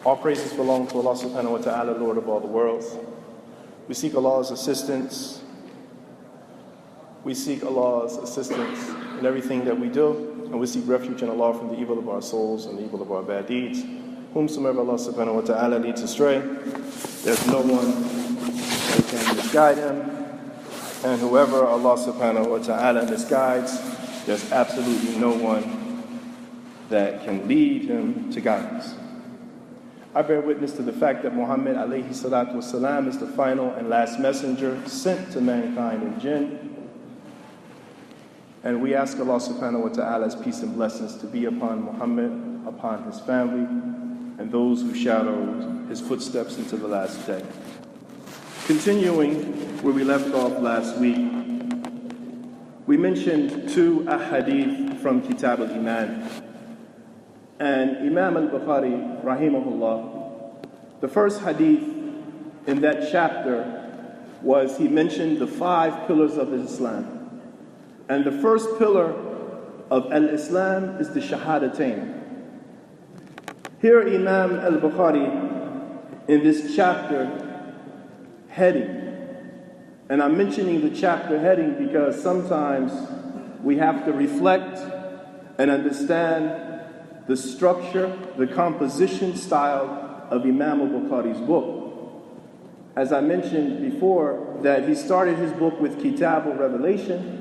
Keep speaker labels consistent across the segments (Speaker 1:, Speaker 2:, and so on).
Speaker 1: All praises belong to Allah subhanahu wa ta'ala, Lord of all the worlds. We seek Allah's assistance. We seek Allah's assistance in everything that we do, and we seek refuge in Allah from the evil of our souls and the evil of our bad deeds. Whomsoever Allah subhanahu wa ta'ala leads astray, there's no one who can misguide him. And whoever Allah subhanahu wa ta'ala misguides, there's absolutely no one that can lead him to guidance. I bear witness to the fact that Muhammad alayhi salatu wasalam is the final and last messenger sent to mankind and jinn. And we ask Allah subhanahu wa ta'ala's peace and blessings to be upon Muhammad, upon his family, and those who shadowed his footsteps into the last day. Continuing where we left off last week, we mentioned two ahadith from Kitabul Iman. And Imam Al-Bukhari, rahimahullah, the first hadith in that chapter was he mentioned the 5 pillars of Islam. And the first pillar of Al-Islam is the Shahadatain. Here Imam Al-Bukhari in this chapter heading, and I'm mentioning the chapter heading because sometimes we have to reflect and understand the structure, the composition style of Imam al-Bukhari's book. As I mentioned before, that he started his book with Kitabul Revelation,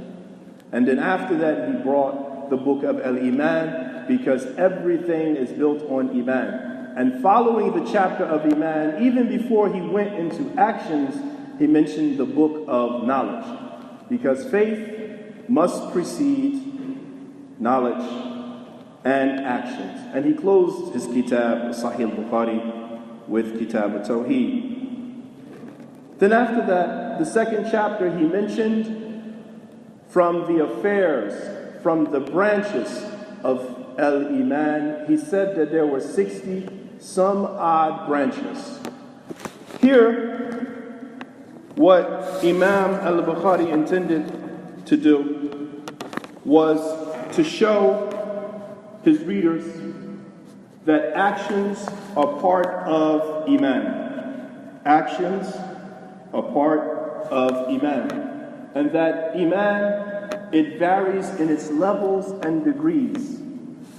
Speaker 1: and then after that he brought the book of Al-Iman, because everything is built on Iman. And following the chapter of Iman, even before he went into actions, he mentioned the book of knowledge, because faith must precede knowledge and actions. And he closed his kitab, Sahih Al-Bukhari, with Kitab al-Tawheed. Then after that, the second chapter he mentioned from the affairs, from the branches of Al-Iman, he said that there were 60 some odd branches. Here, what Imam Al-Bukhari intended to do was to show his readers that actions are part of Iman. Actions are part of Iman. And that Iman, it varies in its levels and degrees.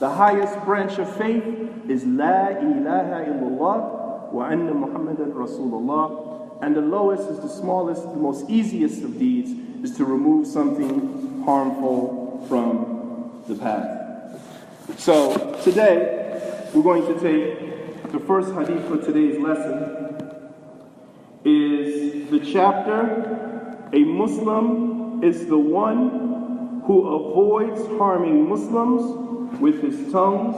Speaker 1: The highest branch of faith is La ilaha illallah wa anna Muhammadan Rasulullah. And the lowest is the smallest, the most easiest of deeds is to remove something harmful from the path. So today, we're going to take the first hadith for today's lesson is the chapter, a Muslim is the one who avoids harming Muslims with his tongues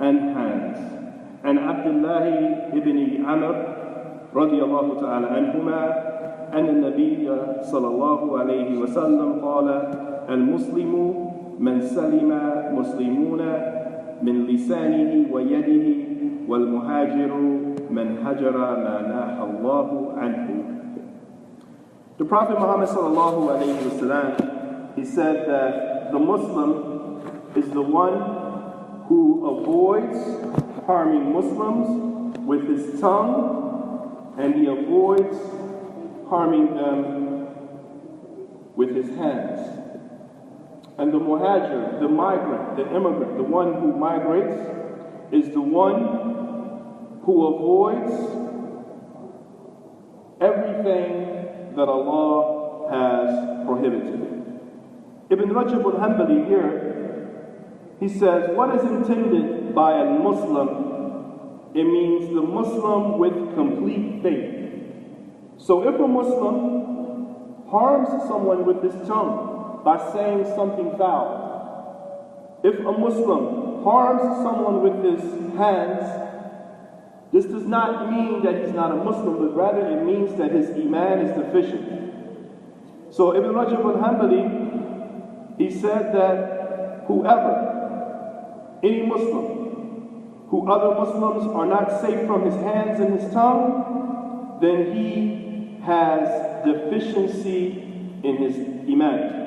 Speaker 1: and hands. And Abdullah ibn Amr radiyallahu ta'ala anhuma أن النبي صلى الله عليه وسلم قال المسلم من سلم مسلمون من لسانه ويده والمهاجر من هجر ما نهى الله عنه. The Prophet Muhammad sallallahu alayhi wasallam, he said that the Muslim is the one who avoids harming Muslims with his tongue, and he avoids harming them with his hands. And the muhajir, the migrant, the immigrant, the one who migrates, is the one who avoids everything that Allah has prohibited. Ibn Rajab al-Hanbali here, he says, what is intended by a Muslim? It means the Muslim with complete faith. So if a Muslim harms someone with his tongue, by saying something foul. If a Muslim harms someone with his hands, this does not mean that he's not a Muslim, but rather it means that his Iman is deficient. So Ibn Rajab al-Hanbali, he said that whoever, any Muslim, who other Muslims are not safe from his hands and his tongue, then he has deficiency in his Iman.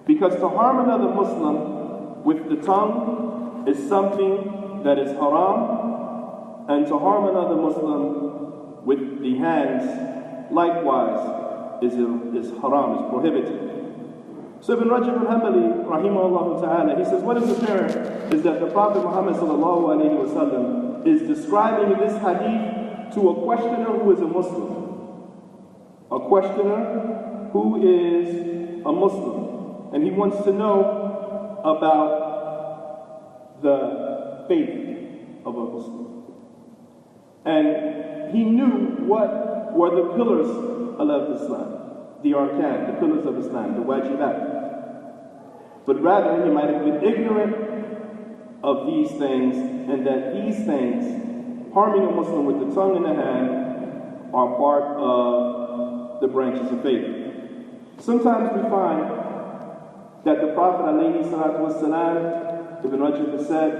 Speaker 1: Because to harm another Muslim with the tongue is something that is haram,
Speaker 2: And to harm another Muslim with the hands, likewise, is haram, is prohibited. So Ibn Rajab al-Hanbali, rahimahullah ta'ala, he says, what is apparent is that the Prophet Muhammad sallallahu alayhi wa sallam is describing this hadith to a questioner who is a Muslim. A questioner who is a Muslim. And he wants to know about the faith of a Muslim. And he knew what were the pillars of Islam. The arkan, the pillars of Islam, the wajibat. But rather, he might have been ignorant of these things, and that these things, harming a Muslim with the tongue and the hand, are part of the branches of faith. Sometimes we find that the Prophet ﷺ, Ibn Rajab has said,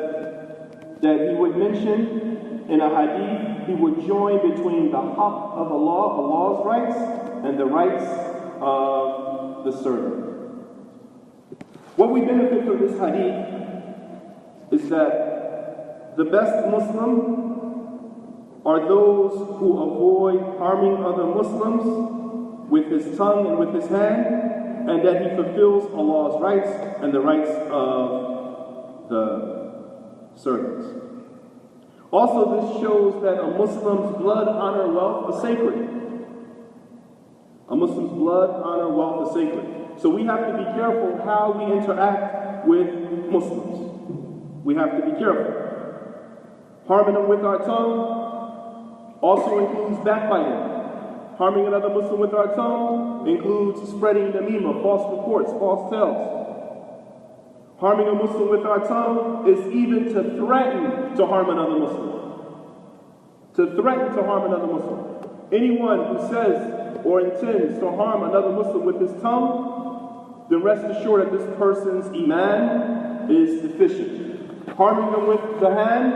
Speaker 2: that he would mention in a hadith, he would join between the haqq of Allah, Allah's rights, and the rights of the servant. What we benefit from this hadith is that the best Muslim are those who avoid harming other Muslims with his tongue and with his hand, and that he fulfills Allah's rights and the rights of the servants. Also, this shows that a Muslim's blood, honor, wealth is sacred. A Muslim's blood, honor, wealth is sacred. So we have to be careful how we interact with Muslims. We have to be careful. Harming them with our tongue also includes backbiting. Harming another Muslim with our tongue includes spreading namimah, false reports, false tales. Harming a Muslim with our tongue is even to threaten to harm another Muslim. To threaten to harm another Muslim. Anyone who says or intends to harm another Muslim with his tongue, then rest assured that this person's iman is deficient. Harming them with the hand,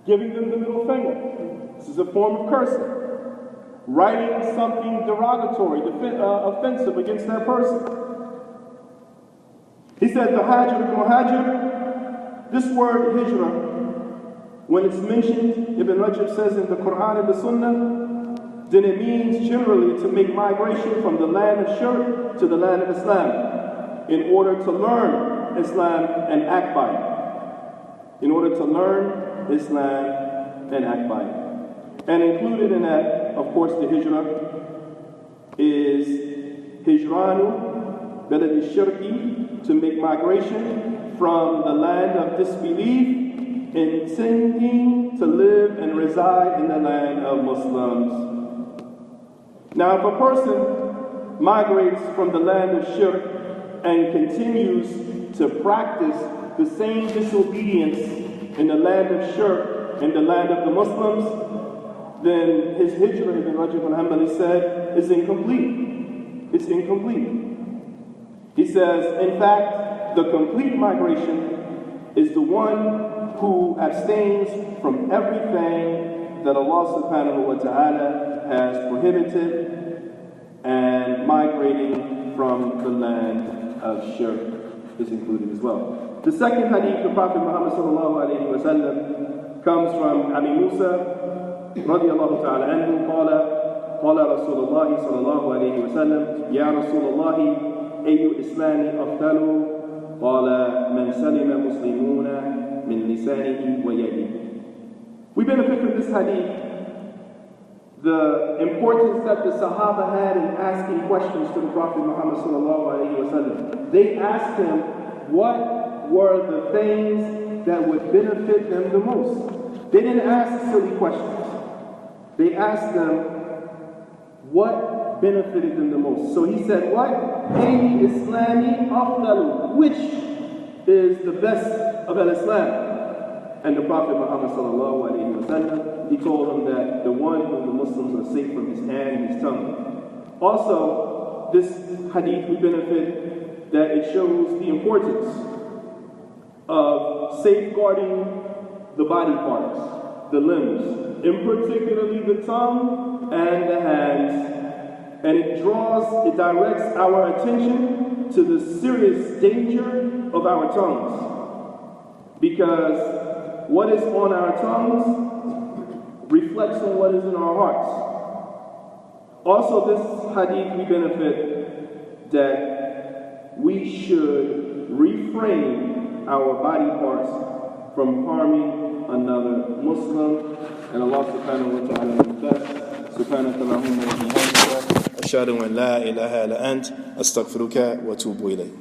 Speaker 2: giving them the middle finger. This is a form of cursing. Writing something derogatory, offensive against that person. He said, the muhajir, this word hijrah, when it's mentioned, Ibn Rajab says in the Quran and the Sunnah, then it means generally to make migration from the land of shirk to the land of Islam in order to learn Islam and act by it. In order to learn Islam and act by it. And included in that, of course, the hijrah is hijranu balad al-shirki, to make migration from the land of disbelief, intending to live and reside in the land of Muslims. Now, if a person migrates from the land of shirk and continues to practice the same disobedience in the land of shirk, in the land of the Muslims, then his hijrah, Ibn Rajab al-Hanbali said, is incomplete. It's incomplete. He says, in fact, the complete migration is the one who abstains from everything that Allah subhanahu wa ta'ala has prohibited, and migrating from the land of shirk is included as well. The second hadith of Prophet Muhammad sallallahu alayhi wa sallam comes from Abi Musa radiallahu ta'ala anhu, قال رسول الله صلى الله عليه وسلم يا رسول الله أي إسلام أفضل قال من سلم مسلمون من لسانه ويده. We benefit from this hadith the importance that the Sahaba had in asking questions to the Prophet Muhammad sallallahu alaihi wasallam. They asked him what were the things that would benefit them the most. They didn't ask silly questions. They asked them what benefited them the most. So he said, what? Ayy Islami afdalu, which is the best of al-Islam? And the Prophet Muhammad sallallahu alayhi wa sallam, he told them that the one whom the Muslims are safe from his hand and his tongue. Also, this hadith, we benefit that it shows the importance of safeguarding the body parts, the limbs, in particularly the tongue and the hands. And it directs our attention to the serious danger of our tongues. Because what is on our tongues reflects on what is in our hearts. Also, this hadith, we benefit that we should refrain our body parts from harming another Muslim. And Allah subhanahu wa ta'ala knows best. سبحانك اللهم وبحمدك أشهد أن لا إله إلا أنت أستغفرك وأتوب إليك.